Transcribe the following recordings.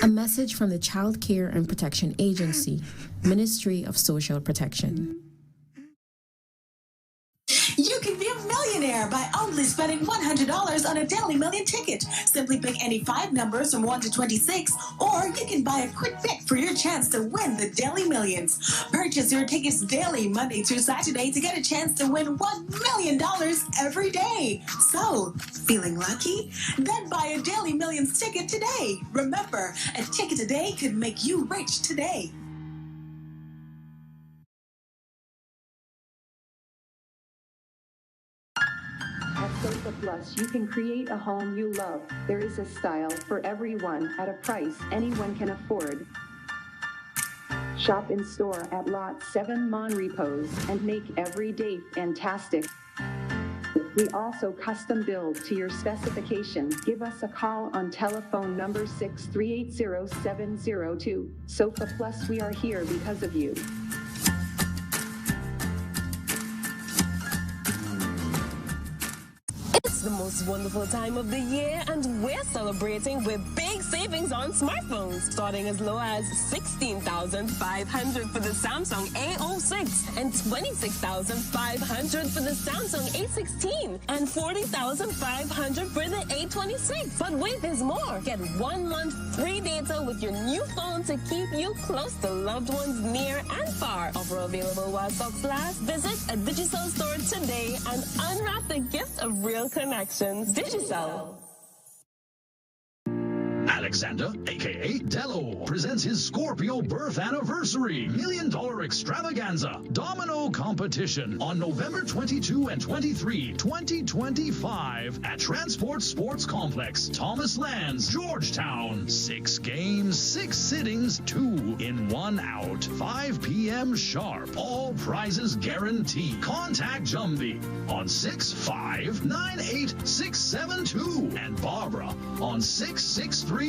A message from the Child Care and Protection Agency, Ministry of Social Protection. You can be a millionaire by only spending $100 on a Daily Million ticket. Simply pick any 5 numbers from 1 to 26, or you can buy a quick pick for your chance to win the Daily Millions. Purchase your tickets daily, Monday through Saturday, to get a chance to win $1 million every day. So, feeling lucky? Then buy a Daily Millions ticket today. Remember, a ticket today could make you rich today. At Sofa Plus, you can create a home you love. There is a style for everyone at a price anyone can afford. Shop in store at Lot 7 Monrepos and make every day fantastic. We also custom build to your specification. Give us a call on telephone number 6380702. Sofa Plus, we are here because of you. It's the most wonderful time of the year, and we're celebrating with big savings on smartphones, starting as low as $16,500 for the Samsung A06 and $26,500 for the Samsung A16 and $40,500 for the A26. But wait, there's more. Get 1 month free data with your new phone to keep you close to loved ones near and far. Offer available while stocks last. Visit a Digicel store today and unwrap the gift of real connections. Digicel. Alexander, aka Dello, presents his Scorpio birth anniversary $1 million extravaganza domino competition on November 22 and 23, 2025 at Transport Sports Complex, Thomas Lands, Georgetown. 6 games, 6 sittings, 2 in 1 out. 5 p.m. sharp. All prizes guaranteed. Contact Jumby on 6598672 and Barbara on 6638280.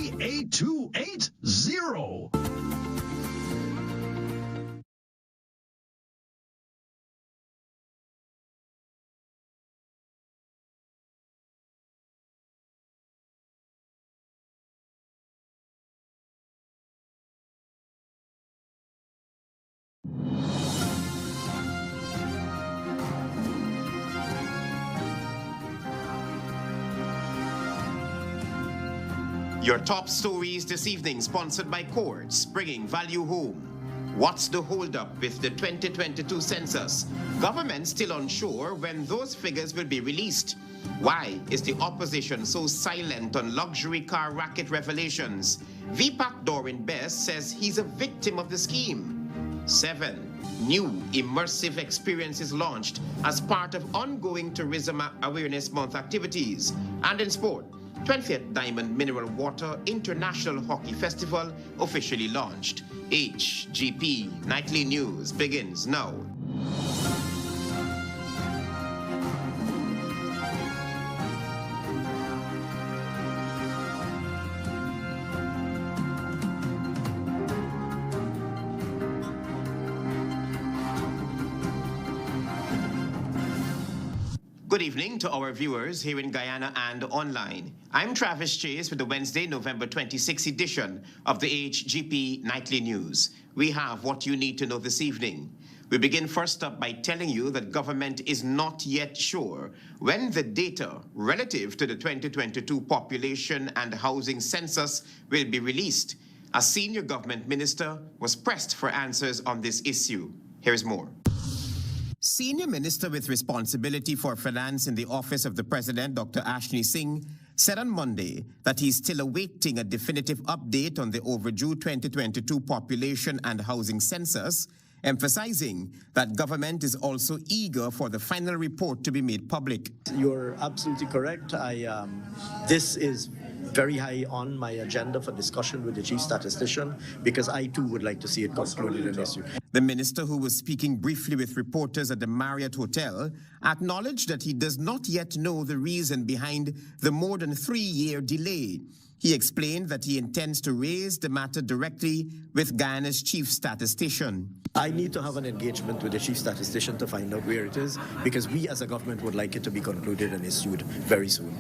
Your top stories this evening, sponsored by Courts, bringing value home. What's the holdup with the 2022 census? Government still unsure when those figures will be released. Why is the opposition so silent on luxury car racket revelations? V-PAC DORWAIN BESS says he's a victim of the scheme. 7. New immersive experiences launched as part of ongoing Tourism Awareness Month activities. And in sport, 20th Diamond Mineral Water International Hockey Festival officially launched. HGP Nightly News begins now. Good evening to our viewers here in Guyana and online. I'm Travis Chase with the Wednesday, November 26 edition of the HGP Nightly News. We have what you need to know this evening. We begin first up by telling you that government is not yet sure when the data relative to the 2022 population and housing census will be released. A senior government minister was pressed for answers on this issue. Here's more. Senior Minister with responsibility for finance in the Office of the President, Dr. Ashni Singh, said on Monday that he's still awaiting a definitive update on the overdue 2022 population and housing census, emphasizing that government is also eager for the final report to be made public. You're absolutely correct. This is very high on my agenda for discussion with the chief statistician, because I too would like to see it concluded in this year. The minister, who was speaking briefly with reporters at the Marriott Hotel, acknowledged that he does not yet know the reason behind the more than 3-year delay. He explained that he intends to raise the matter directly with Guyana's chief statistician. I need to have an engagement with the chief statistician to find out where it is, because we as a government would like it to be concluded and issued very soon.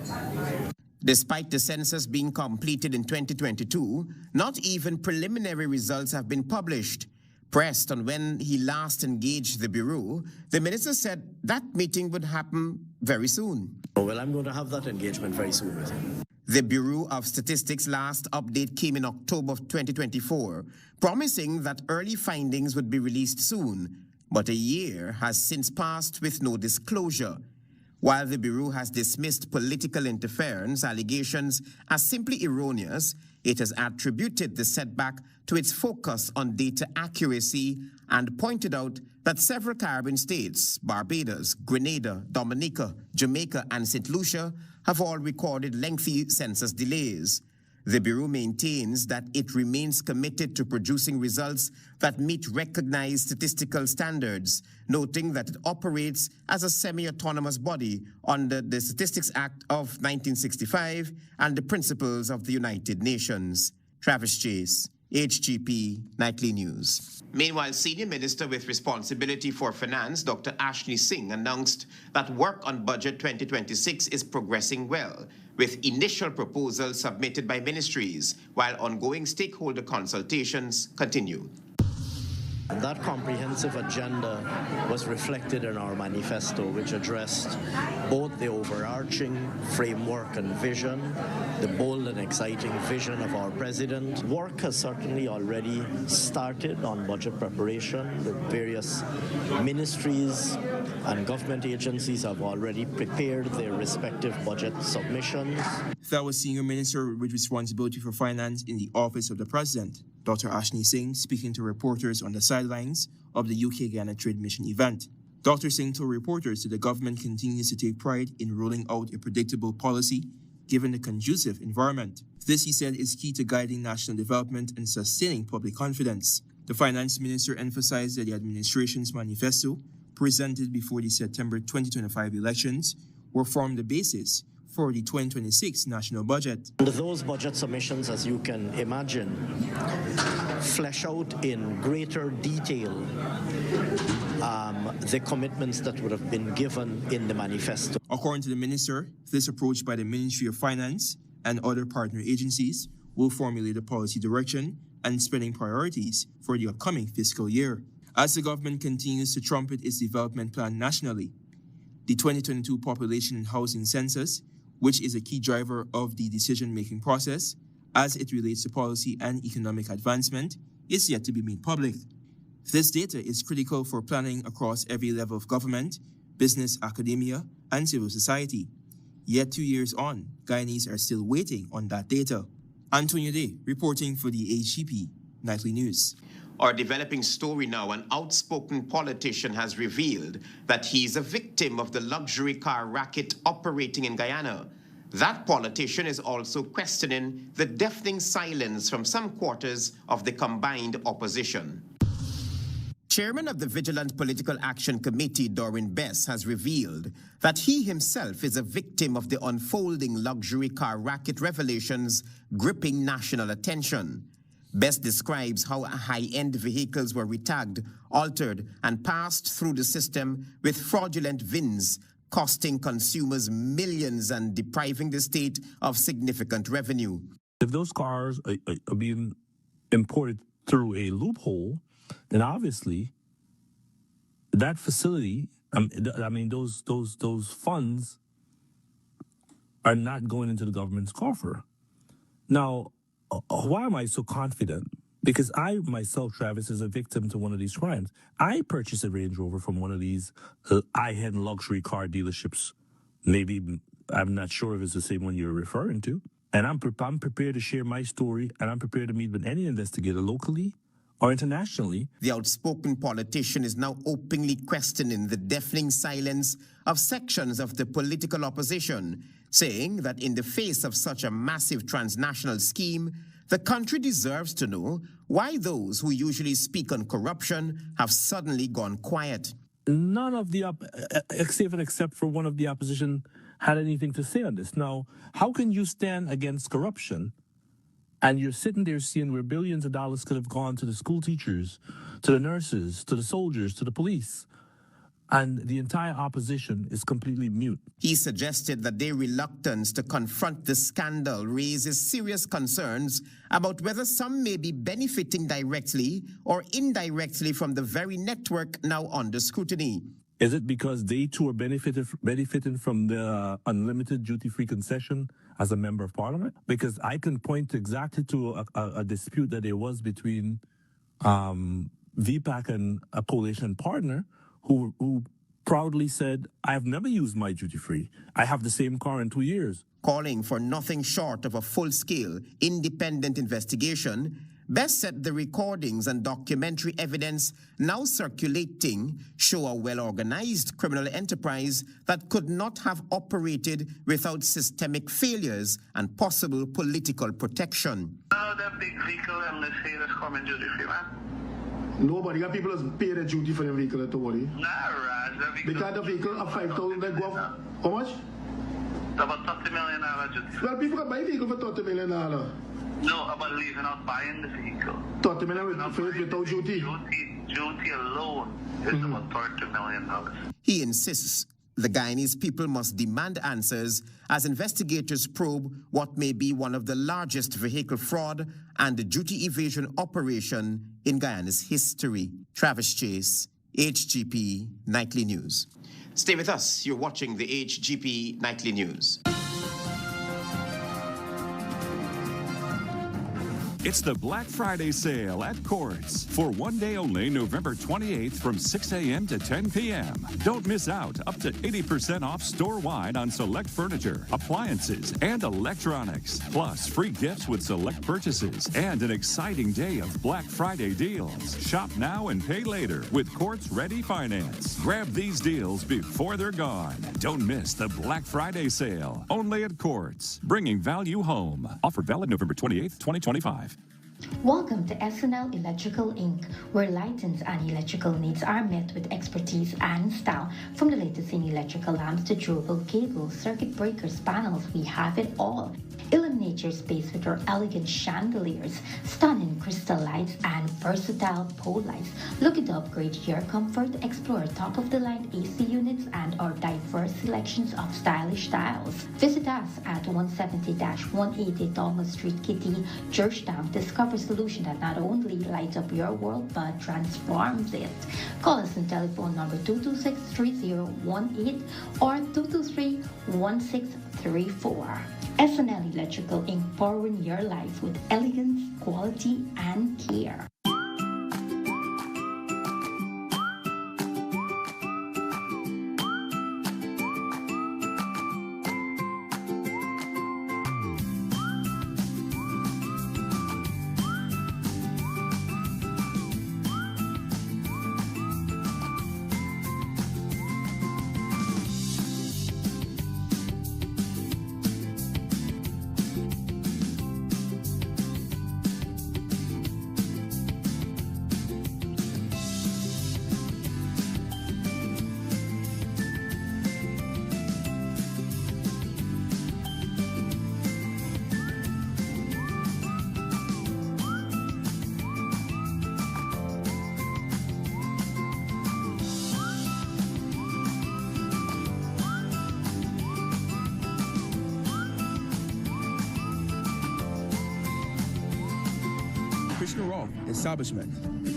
Despite the census being completed in 2022, not even preliminary results have been published. Pressed on when he last engaged the Bureau, the minister said that meeting would happen very soon. Well, I'm going to have that engagement very soon with him. The Bureau of Statistics' last update came in October of 2024, promising that early findings would be released soon, but a year has since passed with no disclosure. While the Bureau has dismissed political interference allegations as simply erroneous, it has attributed the setback to its focus on data accuracy and pointed out that several Caribbean states, Barbados, Grenada, Dominica, Jamaica, and St. Lucia, have all recorded lengthy census delays. The Bureau maintains that it remains committed to producing results that meet recognized statistical standards, noting that it operates as a semi-autonomous body under the Statistics Act of 1965 and the principles of the United Nations. Travis Chase, HGP Nightly News. Meanwhile, Senior Minister with responsibility for finance, Dr. Ashley Singh, announced that work on Budget 2026 is progressing well, with initial proposals submitted by ministries, while ongoing stakeholder consultations continue. That comprehensive agenda was reflected in our manifesto, which addressed both the overarching framework and vision, the bold and exciting vision of our president. Work has certainly already started on budget preparation. The various ministries and government agencies have already prepared their respective budget submissions. That was Senior Minister with responsibility for finance in the Office of the President, Dr. Ashley Singh, speaking to reporters on the sidelines of the UK-Ghana Trade Mission event. Dr. Singh told reporters that the government continues to take pride in rolling out a predictable policy given the conducive environment. This, he said, is key to guiding national development and sustaining public confidence. The finance minister emphasized that the administration's manifesto, presented before the September 2025 elections, will form the basis for the 2026 national budget. And those budget submissions, as you can imagine, flesh out in greater detail the commitments that would have been given in the manifesto. According to the minister, this approach by the Ministry of Finance and other partner agencies will formulate the policy direction and spending priorities for the upcoming fiscal year. As the government continues to trumpet its development plan nationally, the 2022 Population and Housing Census, which is a key driver of the decision-making process as it relates to policy and economic advancement, is yet to be made public. This data is critical for planning across every level of government, business, academia, and civil society. Yet 2 years on, Guyanese are still waiting on that data. Antonio Day, reporting for the HGP Nightly News. Our developing story now, an outspoken politician has revealed that he's a victim of the luxury car racket operating in Guyana. That politician is also questioning the deafening silence from some quarters of the combined opposition. Chairman of the Vigilant Political Action Committee, DORWAIN BESS, has revealed that he himself is a victim of the unfolding luxury car racket revelations gripping national attention. BESS describes how high-end vehicles were retagged, altered, and passed through the system with fraudulent VINs, costing consumers millions and depriving the state of significant revenue. If those cars are being imported through a loophole, then obviously that facility, those funds are not going into the government's coffer. Now, why am I so confident? Because I myself, Travis, is a victim to one of these crimes. I purchased a Range Rover from one of these high-end luxury car dealerships. Maybe, I'm not sure if it's the same one you're referring to. And I'm prepared to share my story, and I'm prepared to meet with any investigator locally or internationally. The outspoken politician is now openly questioning the deafening silence of sections of the political opposition, saying that in the face of such a massive transnational scheme, the country deserves to know why those who usually speak on corruption have suddenly gone quiet. None of the, except for one of the opposition, had anything to say on this. Now, how can you stand against corruption and you're sitting there seeing where billions of dollars could have gone to the school teachers, to the nurses, to the soldiers, to the police, and the entire opposition is completely mute. He suggested that their reluctance to confront the scandal raises serious concerns about whether some may be benefiting directly or indirectly from the very network now under scrutiny. Is it because they too are benefiting from the unlimited duty-free concession as a member of parliament? Because I can point exactly to a dispute that there was between V-PAC and a coalition partner who proudly said, I have never used my duty-free. I have the same car in 2 years. Calling for nothing short of a full-scale, independent investigation, BESS said the recordings and documentary evidence now circulating show a well-organized criminal enterprise that could not have operated without systemic failures and possible political protection. That big vehicle and let's say that's common duty-free, man. Nobody got people that pay the duty for the vehicle at all. Nah, Raj, that vehicle. Because the vehicle of 5,000 they go off. How much? About $30 million duty. Well, people can buy a vehicle for $30 million. No, about leaving out buying the vehicle. $30 million without duty. Duty alone is about $30 million. He insists the Guyanese people must demand answers as investigators probe what may be one of the largest vehicle fraud and duty evasion operation in Guyana's history. Travis Chase, HGP Nightly News. Stay with us. You're watching the HGP Nightly News. It's the Black Friday sale at Courts for one day only, November 28th from 6 a.m. to 10 p.m. Don't miss out. Up to 80% off store-wide on select furniture, appliances, and electronics. Plus, free gifts with select purchases and an exciting day of Black Friday deals. Shop now and pay later with Courts Ready Finance. Grab these deals before they're gone. Don't miss the Black Friday sale. Only at Courts. Bringing value home. Offer valid November 28th, 2025. Welcome to SNL Electrical Inc., where lighting and electrical needs are met with expertise and style. From the latest in electrical lamps to durable cables, circuit breakers, panels, we have it all. Illuminate your space with our elegant chandeliers, stunning crystal lights, and versatile pole lights. Looking to upgrade your comfort? Explore top-of-the-line AC units and our diverse selections of stylish styles. Visit us at 170-180 Thomas Street, Kitty, Georgetown. Discover a solution that not only lights up your world but transforms it. Call us on telephone number 226-3018 or 223-1634. SNL Electrical Inc., powering your life with elegance, quality, and care. Establishment.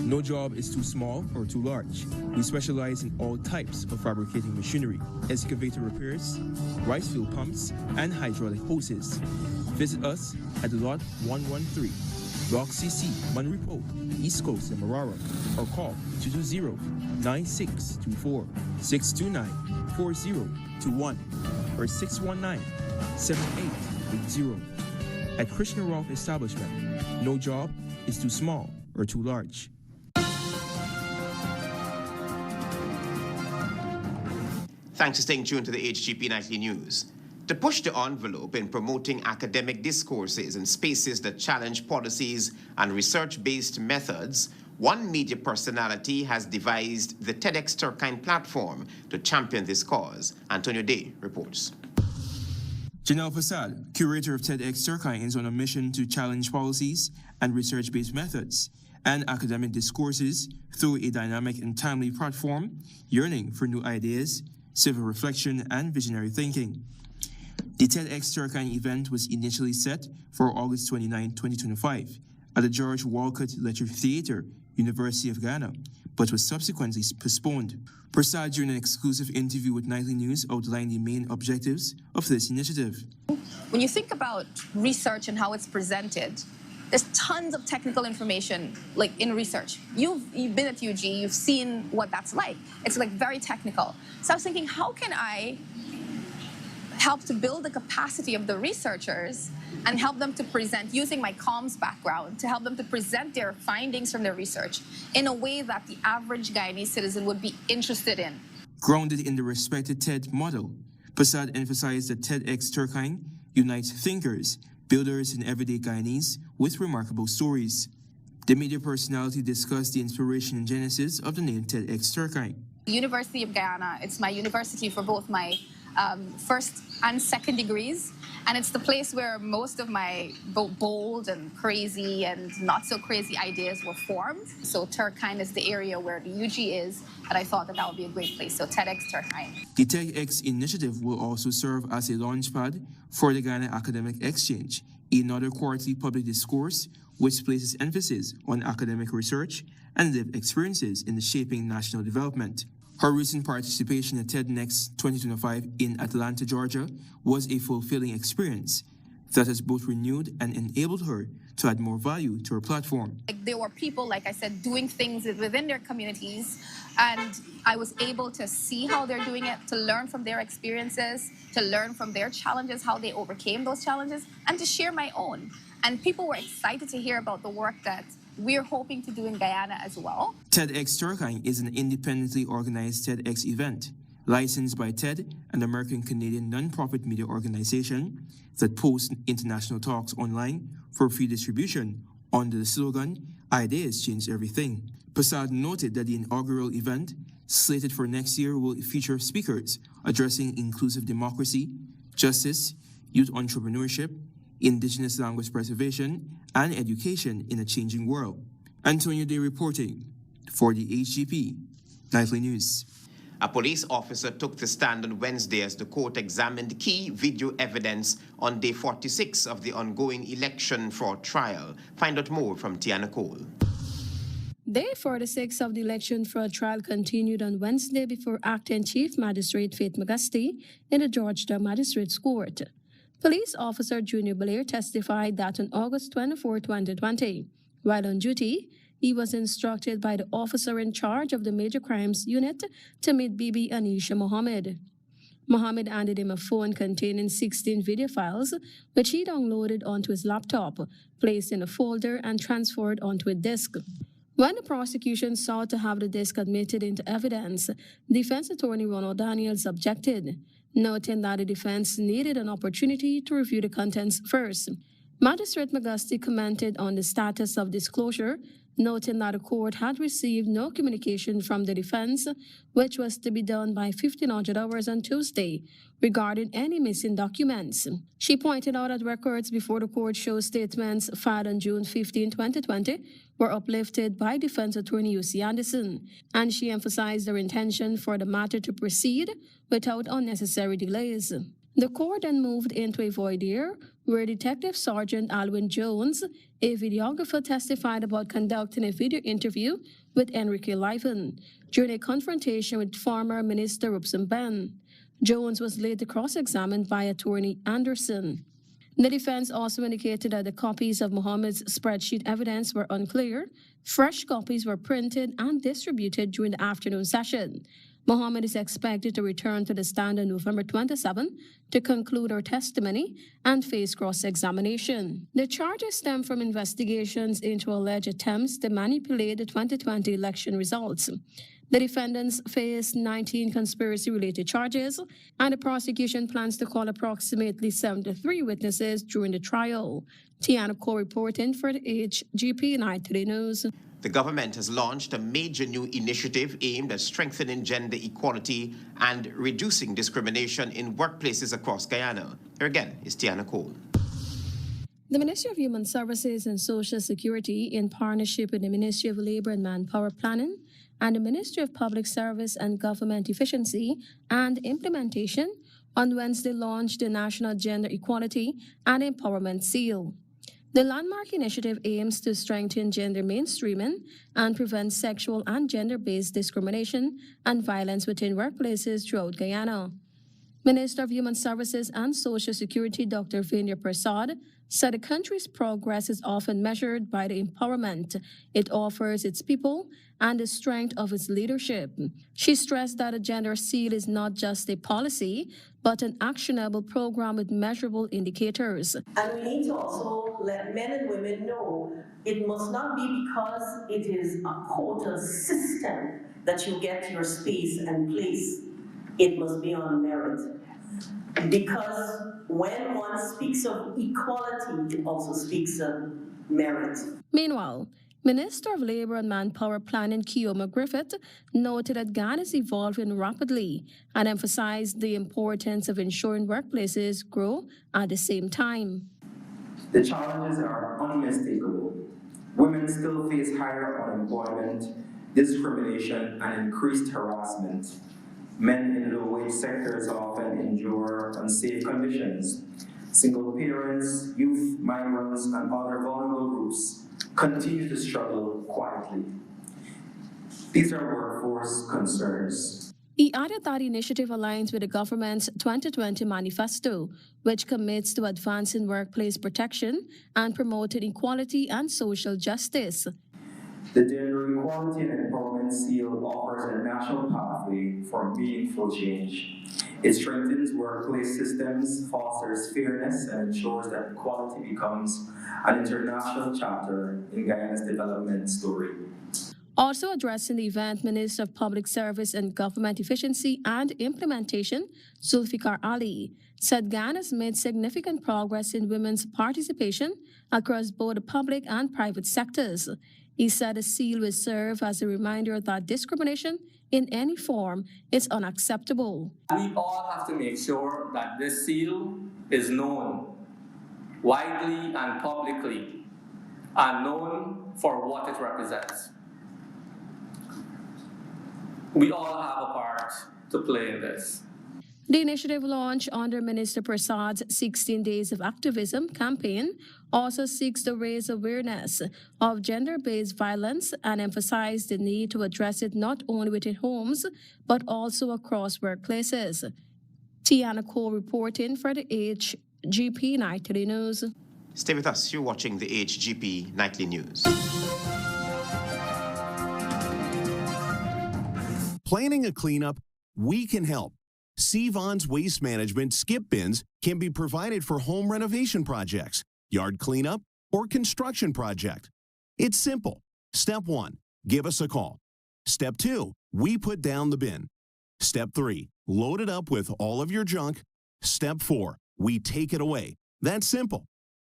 No job is too small or too large. We specialize in all types of fabricating machinery, excavator repairs, rice field pumps, and hydraulic hoses. Visit us at Lot 113, Block CC, Manripo, East Coast, Marara, or call 220-9624, 629-4021, or 619-7880. At Krishna Roth Establishment, no job is too small or too large. Thanks for staying tuned to the HGP Nightly News. To push the envelope in promoting academic discourses in spaces that challenge policies and research-based methods, one media personality has devised the TEDx Turkeyen platform to champion this cause. Antonio Day reports. Janelle Passad, curator of TEDx Turkeyen, is on a mission to challenge policies and research-based methods and academic discourses through a dynamic and timely platform, yearning for new ideas, civil reflection, and visionary thinking. The TEDx Turkeyen event was initially set for August 29, 2025 at the George Walcott Lecture Theatre, University of Guyana, but was subsequently postponed. Prasad, during an exclusive interview with Nightly News, outlined the main objectives of this initiative. When you think about research and how it's presented, there's tons of technical information, like in research. You've been at UG, you've seen what that's like. It's like very technical. So I was thinking, how can I help to build the capacity of the researchers and help them to present, using my comms background, to help them to present their findings from their research in a way that the average Guyanese citizen would be interested in. Grounded in the respected TED model, Prasad emphasized that TEDx Turkeyen unites thinkers, builders, and everyday Guyanese with remarkable stories. The media personality discussed the inspiration and genesis of the name TEDx Turkeyen. The University of Guyana, it's my university for both my first and second degrees, and it's the place where most of my bold and crazy and not so crazy ideas were formed. So Turkeyen is the area where the UG is, and I thought that that would be a great place. So TEDx Turkeyen. The TEDx initiative will also serve as a launchpad for the Ghana Academic Exchange, another quarterly public discourse which places emphasis on academic research and lived experiences in shaping national development. Her recent participation at TEDx 2025 in Atlanta, Georgia, was a fulfilling experience that has both renewed and enabled her to add more value to her platform. There were people, like I said, doing things within their communities, and I was able to see how they're doing it, to learn from their experiences, to learn from their challenges, how they overcame those challenges, and to share my own. And people were excited to hear about the work that we're hoping to do in Guyana as well. TEDx Turkeyen is an independently organized TEDx event, licensed by TED, an American-Canadian non-profit media organization that posts international talks online for free distribution under the slogan, "Ideas Change Everything." Prasad noted that the inaugural event, slated for next year, will feature speakers addressing inclusive democracy, justice, youth entrepreneurship, indigenous language preservation, and education in a changing world. Antonio Day reporting for the HGP Nightly News. A police officer took the stand on Wednesday as the court examined key video evidence on day 46 of the ongoing election fraud trial. Find out more from Tiana Cole. Day 46 of the election fraud trial continued on Wednesday before Acting Chief Magistrate Faith McGusty in the Georgetown Magistrates Court. Police Officer Junior Blair testified that on August 24, 2020, while on duty, he was instructed by the officer in charge of the Major Crimes Unit to meet Bibi Anisha Mohammed. Mohammed handed him a phone containing 16 video files, which he downloaded onto his laptop, placed in a folder, and transferred onto a disk. When the prosecution sought to have the disk admitted into evidence, defense attorney Ronald Daniels objected, noting that the defense needed an opportunity to review the contents first. Magistrate McGusty commented on the status of disclosure, noting that the court had received no communication from the defense, which was to be done by 1500 hours on Tuesday, regarding any missing documents. She pointed out that records before the court show statements filed on June 15, 2020 were uplifted by defense attorney U.C. Anderson, and she emphasized their intention for the matter to proceed without unnecessary delays. The court then moved into a voir dire where Detective Sergeant Alwyn Jones, a videographer, testified about conducting a video interview with Enrique Liven during a confrontation with former Minister Rupson Ben. Jones was later cross-examined by attorney Anderson. The defense also indicated that the copies of Mohammed's spreadsheet evidence were unclear. Fresh copies were printed and distributed during the afternoon session. Mohammed is expected to return to the stand on November 27 to conclude her testimony and face cross-examination. The charges stem from investigations into alleged attempts to manipulate the 2020 election results. The defendants face 19 conspiracy-related charges, and the prosecution plans to call approximately 73 witnesses during the trial. Tiana Cole reporting for the HGP Nightly News. The government has launched a major new initiative aimed at strengthening gender equality and reducing discrimination in workplaces across Guyana. Here again is Tiana Cole. The Ministry of Human Services and Social Security, in partnership with the Ministry of Labor and Manpower Planning and the Ministry of Public Service and Government Efficiency and Implementation, on Wednesday launched the National Gender Equality and Empowerment Seal. The landmark initiative aims to strengthen gender mainstreaming and prevent sexual and gender-based discrimination and violence within workplaces throughout Guyana. Minister of Human Services and Social Security Dr. Venya Prasad said the country's progress is often measured by the empowerment it offers its people and the strength of its leadership. She stressed that a gender seal is not just a policy, but an actionable program with measurable indicators. And we need to also let men and women know it must not be because it is a quota system that you get your space and place. It must be on merit. Because when one speaks of equality, it also speaks of merit. Meanwhile, Minister of Labor and Manpower Planning Keoma Griffith noted that Ghana is evolving rapidly and emphasized the importance of ensuring workplaces grow at the same time. The challenges are unmistakable. Women still face higher unemployment, discrimination, and increased harassment. Men in low-wage sectors often endure unsafe conditions. Single parents, youth, migrants, and other vulnerable groups continue to struggle quietly. These are workforce concerns. He added that the initiative aligns with the government's 2020 manifesto, which commits to advancing workplace protection and promoting equality and social justice. The Gender Equality and Empowerment Seal offers a national pathway for meaningful change. It strengthens workplace systems, fosters fairness, and ensures that equality becomes an international chapter in Guyana's development story. Also addressing the event, Minister of Public Service and Government Efficiency and Implementation, Zulfikar Ali, said Ghana has made significant progress in women's participation across both the public and private sectors. He said a seal will serve as a reminder that discrimination in any form is unacceptable. We all have to make sure that this seal is known widely and publicly and known for what it represents. We all have a part to play in this. The initiative launched under Minister Prasad's 16 Days of Activism campaign also seeks to raise awareness of gender-based violence and emphasize the need to address it not only within homes, but also across workplaces. Tiana Cole reporting for the HGP Nightly News. Stay with us. You're watching the HGP Nightly News. Planning a cleanup? We can help. Sevon's Waste Management skip bins can be provided for home renovation projects, yard cleanup, or construction project. It's simple. Step 1, give us a call. Step 2, we put down the bin. Step 3, load it up with all of your junk. Step 4, we take it away. That's simple.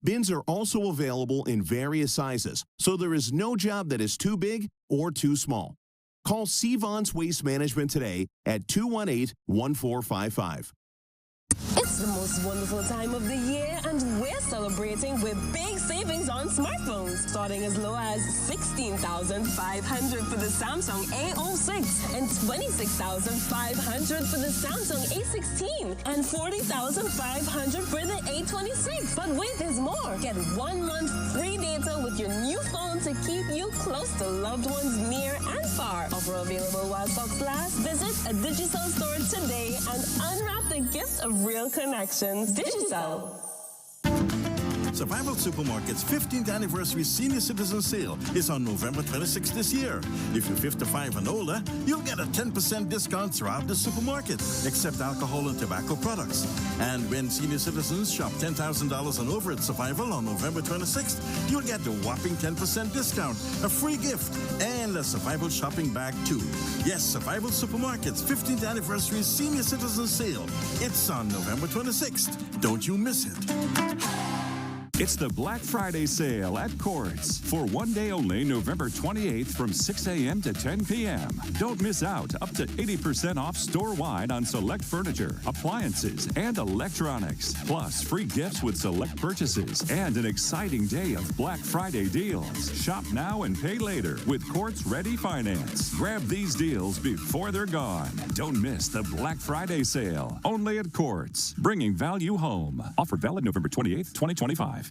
Bins are also available in various sizes, so there is no job that is too big or too small. Call Sevon's Waste Management today at 218-1455. It's the most wonderful time of the year, and we're celebrating with big savings on smartphones, starting as low as $16,500 for the Samsung A06 and $26,500 for the Samsung A16 and $40,500 for the A26. But wait, there's more. Get 1 month free data with your new phone to keep you close to loved ones near and far. Offer available while stocks last. Visit a Digicel store today and unwrap the gift of real connections. Digicel. Survival Supermarket's 15th anniversary senior citizen sale is on November 26th this year. If you're 55 and older, you'll get a 10% discount throughout the supermarket, except alcohol and tobacco products. And when senior citizens shop $10,000 and over at Survival on November 26th, you'll get the whopping 10% discount, a free gift, and a Survival shopping bag too. Yes, Survival Supermarket's 15th anniversary senior citizen sale. It's on November 26th. Don't you miss it. It's the Black Friday sale at Courts for one day only, November 28th from 6 a.m. to 10 p.m. Don't miss out. Up to 80% off store-wide on select furniture, appliances, and electronics. Plus, free gifts with select purchases and an exciting day of Black Friday deals. Shop now and pay later with Courts Ready Finance. Grab these deals before they're gone. Don't miss the Black Friday sale. Only at Courts. Bringing value home. Offer valid November 28th, 2025.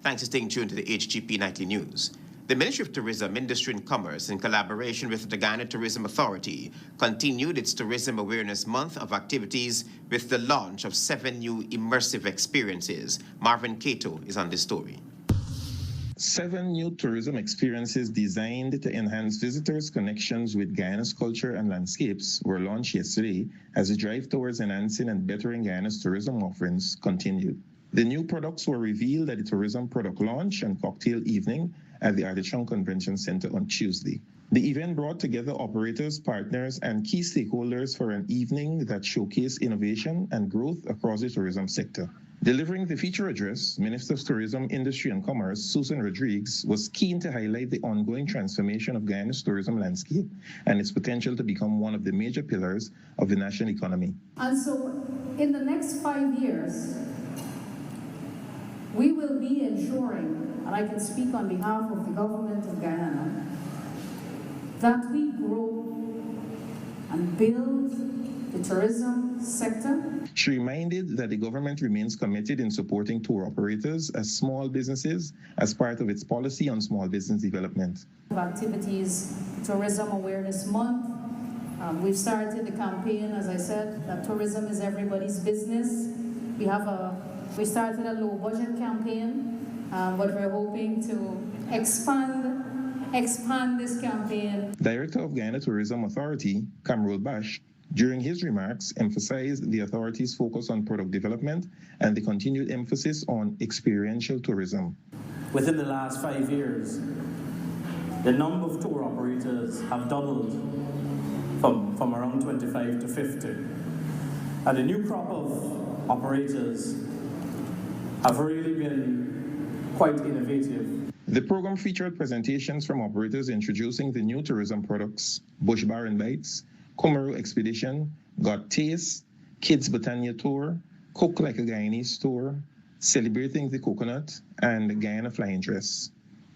Thanks for staying tuned to the HGP Nightly News. The Ministry of Tourism, Industry and Commerce, in collaboration with the Guyana Tourism Authority, continued its Tourism Awareness Month of activities with the launch of 7 new immersive experiences. Marvin Cato is on this story. 7 new tourism experiences designed to enhance visitors' connections with Guyana's culture and landscapes were launched yesterday as the drive towards enhancing and bettering Guyana's tourism offerings continued. The new products were revealed at the tourism product launch and cocktail evening at the Artichon Convention Center on Tuesday. The event brought together operators, partners, and key stakeholders for an evening that showcased innovation and growth across the tourism sector. Delivering the feature address, Minister of Tourism, Industry and Commerce, Susan Rodriguez, was keen to highlight the ongoing transformation of Guyana's tourism landscape and its potential to become one of the major pillars of the national economy. And so, in the next 5 years, we will be ensuring, and I can speak on behalf of the government of Guyana, that we grow and build the tourism sector. She reminded that the government remains committed in supporting tour operators as small businesses as part of its policy on small business development. Activities, Tourism Awareness Month. We've started the campaign, as I said, that tourism is everybody's business. We started a low budget campaign, but we're hoping to expand this campaign. Director of Guyana Tourism Authority, Kamrul Bash, during his remarks, emphasized the authority's focus on product development and the continued emphasis on experiential tourism. Within the last 5 years, the number of tour operators have doubled from around 25 to 50. And the new crop of operators have really been quite innovative. The program featured presentations from operators introducing the new tourism products, Bush Bar and Bites, Kumaru Expedition, Got Taste, Kids Botania Tour, Cook Like a Guyanese Tour, Celebrating the Coconut, and Guyana Flying Dress.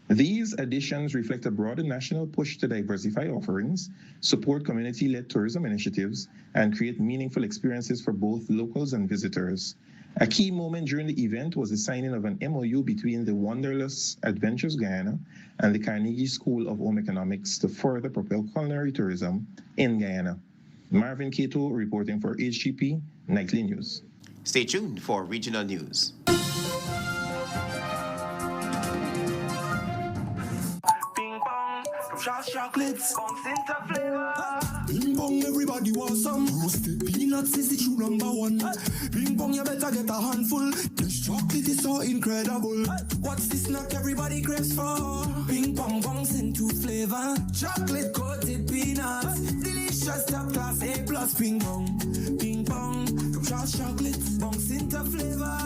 These additions reflect a broader national push to diversify offerings, support community-led tourism initiatives, and create meaningful experiences for both locals and visitors. A key moment during the event was the signing of an MOU between the Wanderlust Adventures Guyana and the Carnegie School of Home Economics to further propel culinary tourism in Guyana. Marvin Cato reporting for HGP Nightly News. Stay tuned for regional news. Chocolates, Ping pong, everybody want some. Roasted peanuts is the true #1. Ping pong, you better get a handful. This chocolate is so incredible. What's this snack everybody craves for? Ping pong, bongs into flavor. Chocolate coated peanuts, delicious top class A+. Ping pong, from chocolates, bongs into flavor.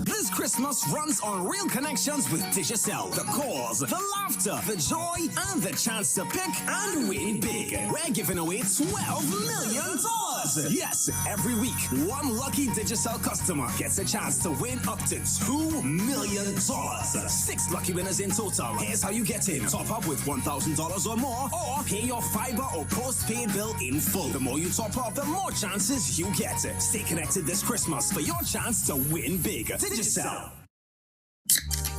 This Christmas runs on real connections with Digicel. The cause, the laughter, the joy, and the chance to pick and win big. We're giving away $12 million. Yes, every week, one lucky Digicel customer gets a chance to win up to $2 million. 6 lucky winners in total. Here's how you get in. Top up with $1,000 or more, or pay your fiber or postpaid bill in full. The more you top up, the more chances you get. Stay connected this Christmas for your chance to win big. Digicel.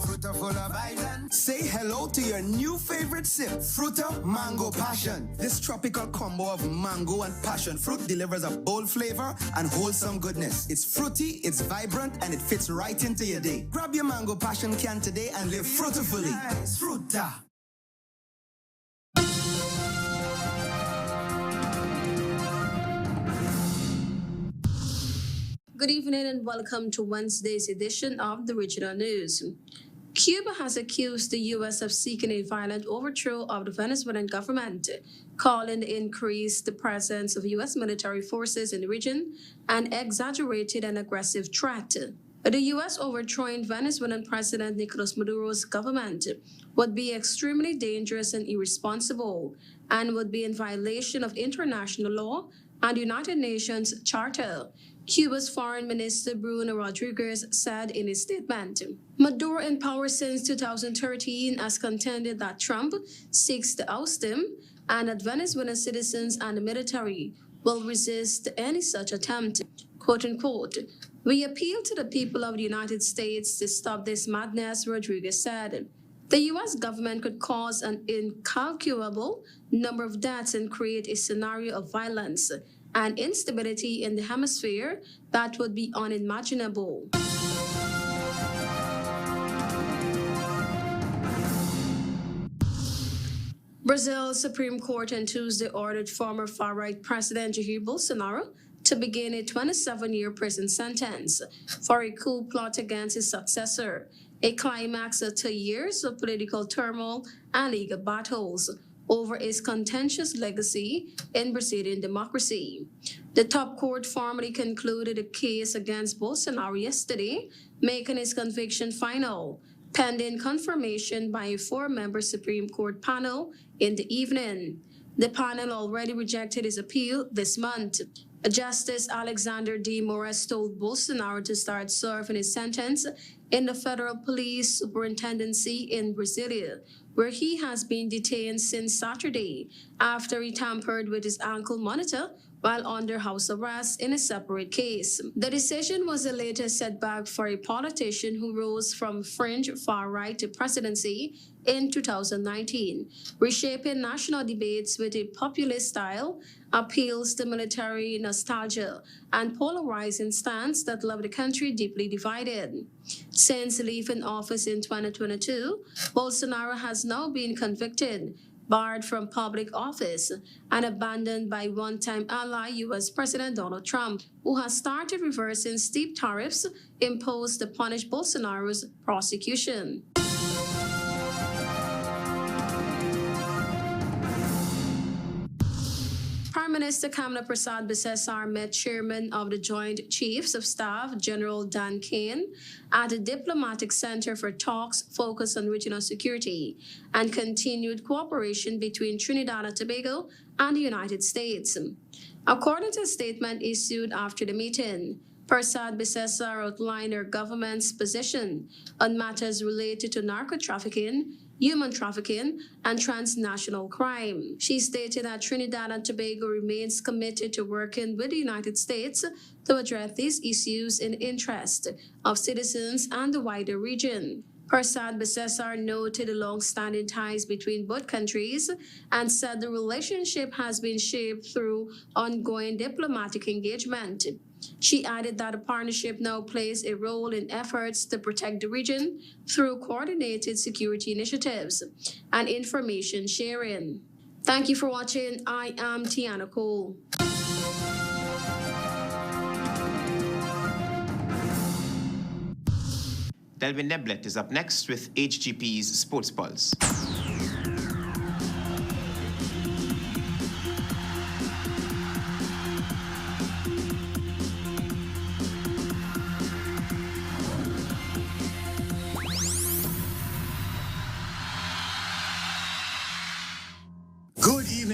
Fruta full of vibes. Say hello to your new favorite sip, Fruta Mango Passion. This tropical combo of mango and passion fruit delivers a bold flavor and wholesome goodness. It's fruity, it's vibrant, and it fits right into your day. Grab your Mango Passion can today and live fruitfully. Fruta. Good evening and welcome to Wednesday's edition of the Regional News. Cuba has accused the U.S. of seeking a violent overthrow of the Venezuelan government, calling the increased presence of U.S. military forces in the region an exaggerated and aggressive threat. The U.S. overthrowing Venezuelan President Nicolas Maduro's government would be extremely dangerous and irresponsible, and would be in violation of international law and United Nations Charter, Cuba's Foreign Minister Bruno Rodriguez said in a statement. Maduro, in power since 2013, has contended that Trump seeks to oust him and that Venezuelan citizens and the military will resist any such attempt. Quote unquote, "We appeal to the people of the United States to stop this madness," Rodriguez said. The U.S. government could cause an incalculable number of deaths and create a scenario of violence and instability in the hemisphere that would be unimaginable. Brazil's Supreme Court on Tuesday ordered former far-right President Jair Bolsonaro to begin a 27-year prison sentence for a coup plot against his successor, a climax of 2 years of political turmoil and legal battles over his contentious legacy in Brazilian democracy. The top court formally concluded a case against Bolsonaro yesterday, making his conviction final, pending confirmation by a 4-member Supreme Court panel in the evening. The panel already rejected his appeal this month. Justice Alexander de Moraes told Bolsonaro to start serving his sentence in the Federal Police Superintendency in Brasilia, where he has been detained since Saturday after he tampered with his ankle monitor while under house arrest in a separate case. The decision was the latest setback for a politician who rose from fringe far-right to presidency in 2019, reshaping national debates with a populist style, appeals to military nostalgia, and polarizing stance that left the country deeply divided. Since leaving office in 2022, Bolsonaro has now been convicted, barred from public office, and abandoned by one-time ally U.S. President Donald Trump, who has started reversing steep tariffs imposed to punish Bolsonaro's prosecution. Prime Minister Kamala Persad-Bissessar met Chairman of the Joint Chiefs of Staff, General Dan Kane, at the Diplomatic Center for talks focused on regional security and continued cooperation between Trinidad and Tobago and the United States. According to a statement issued after the meeting, Persad-Bissessar outlined her government's position on matters related to narco-trafficking, human trafficking, and transnational crime. She stated that Trinidad and Tobago remains committed to working with the United States to address these issues in the interest of citizens and the wider region. Persad-Bissessar noted the long-standing ties between both countries and said the relationship has been shaped through ongoing diplomatic engagement. She added that the partnership now plays a role in efforts to protect the region through coordinated security initiatives and information sharing. Thank you for watching. I am Tiana Cole. Delvin Neblet is up next with HGP's Sports Pulse.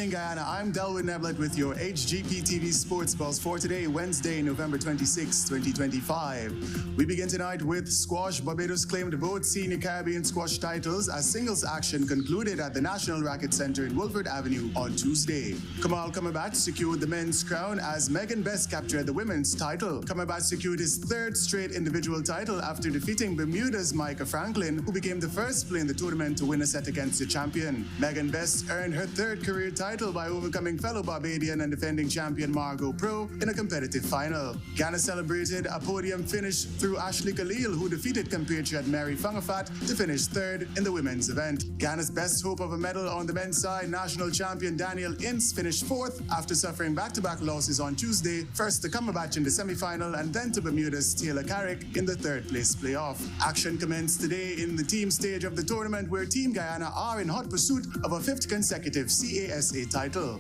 Guyana. I'm Delwin Neblet with your HGP TV Sports Pulse for today, Wednesday, November 26, 2025. We begin tonight with squash. Barbados claimed both senior Caribbean squash titles as singles action concluded at the National Racket Center in Wilford Avenue on Tuesday. Kamal Kamabat secured the men's crown as Megan Best captured the women's title. Kamabat secured his third straight individual title after defeating Bermuda's Micah Franklin, who became the first player in the tournament to win a set against the champion. Megan Best earned her third career title title by overcoming fellow Barbadian and defending champion Margot Pro in a competitive final. Ghana celebrated a podium finish through Ashley Khalil, who defeated compatriot Mary Fangafat to finish third in the women's event. Ghana's best hope of a medal on the men's side, national champion Daniel Ince, finished fourth after suffering back-to-back losses on Tuesday, first to Cumberbatch in the semi-final and then to Bermuda's Taylor Carrick in the third-place playoff. Action commenced today in the team stage of the tournament, where Team Guyana are in hot pursuit of a fifth consecutive CASA title.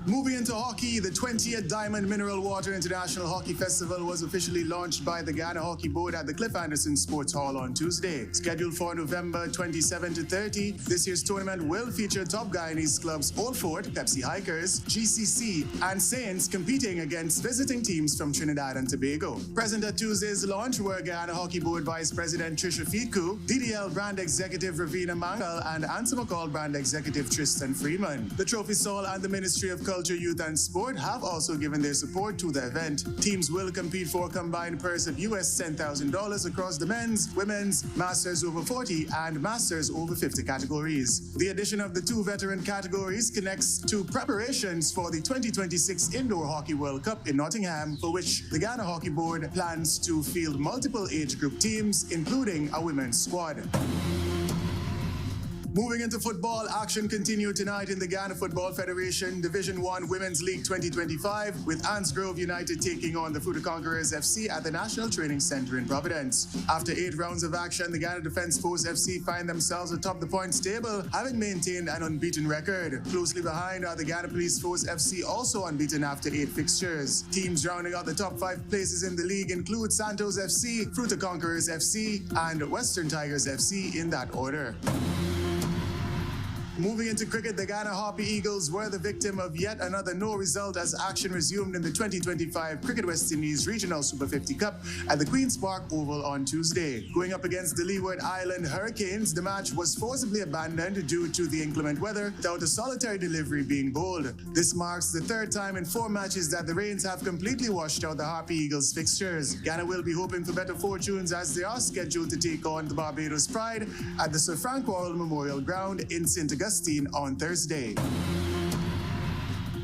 Moving into hockey, the 20th Diamond Mineral Water International Hockey Festival was officially launched by the Guyana Hockey Board at the Cliff Anderson Sports Hall on Tuesday. Scheduled for November 27 to 30, this year's tournament will feature top Guyanese clubs Old Fort, Pepsi Hikers, GCC, and Saints competing against visiting teams from Trinidad and Tobago. Present at Tuesday's launch were Guyana Hockey Board Vice President Trisha Fiku, DDL Brand Executive Ravina Mangal, and Answer McCall Brand Executive Tristan Freeman. The Trophy Sol and the Ministry of Culture, Youth and Sport have also given their support to the event. Teams will compete for a combined purse of US $10,000 across the men's, women's, Masters over 40 and Masters over 50 categories. The addition of the two veteran categories connects to preparations for the 2026 Indoor Hockey World Cup in Nottingham, for which the Ghana Hockey Board plans to field multiple age group teams, including a women's squad. Moving into football, action continued tonight in the Ghana Football Federation Division 1 Women's League 2025, with Ansgrove United taking on the Fruta Conquerors FC at the National Training Center in Providence. After 8 rounds of action, the Ghana Defence Force FC find themselves atop the points table, having maintained an unbeaten record. Closely behind are the Ghana Police Force FC, also unbeaten after 8 fixtures. Teams rounding out the top 5 places in the league include Santos FC, Fruta Conquerors FC, and Western Tigers FC in that order. Moving into cricket, the Ghana Harpy Eagles were the victim of yet another no result as action resumed in the 2025 Cricket West Indies Regional Super 50 Cup at the Queen's Park Oval on Tuesday. Going up against the Leeward Island Hurricanes, the match was forcibly abandoned due to the inclement weather, without a solitary delivery being bowled. This marks the 3rd time in 4 matches that the rains have completely washed out the Harpy Eagles fixtures. Ghana will be hoping for better fortunes as they are scheduled to take on the Barbados Pride at the Sir Frank Worrell Memorial Ground in St. Augustine on Thursday.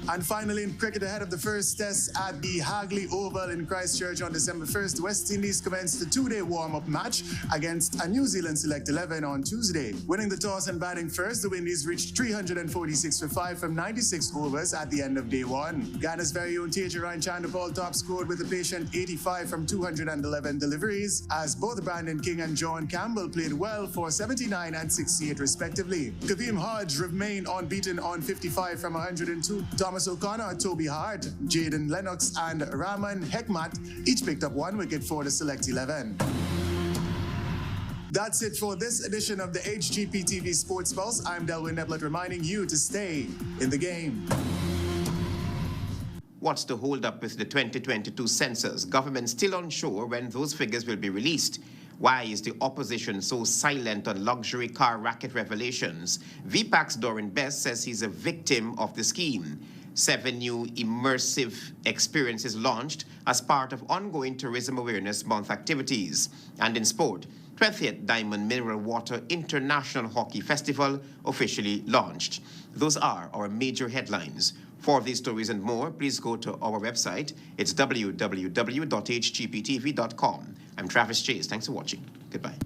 And finally, in cricket, ahead of the first test at the Hagley Oval in Christchurch on December 1st, the West Indies commenced a 2-day warm-up match against a New Zealand Select 11 on Tuesday. Winning the toss and batting first, the Windies reached 346 for 5 from 96 overs at the end of day 1. Ghana's very own Tejaran Chandapal top scored with a patient 85 from 211 deliveries, as both Brandon King and John Campbell played well for 79 and 68 respectively. Kaveem Hodge remained unbeaten on 55 from 102. Thomas O'Connor, Toby Hart, Jaden Lennox, and Rahman Hekmat each picked up 1 wicket for the Select 11. That's it for this edition of the HGP TV Sports Pulse. I'm Delwyn Neblet, reminding you to stay in the game. What's the hold-up with the 2022 census? Government still unsure when those figures will be released. Why is the opposition so silent on luxury car racket revelations? V-PAC's DORWAIN Best says he's a victim of the scheme. 7 new immersive experiences launched as part of ongoing Tourism Awareness Month activities. And in sport, 20th Diamond Mineral Water International Hockey Festival officially launched. Those are our major headlines. For these stories and more, please go to our website. It's www.hgptv.com. I'm Travis Chase. Thanks for watching. Goodbye.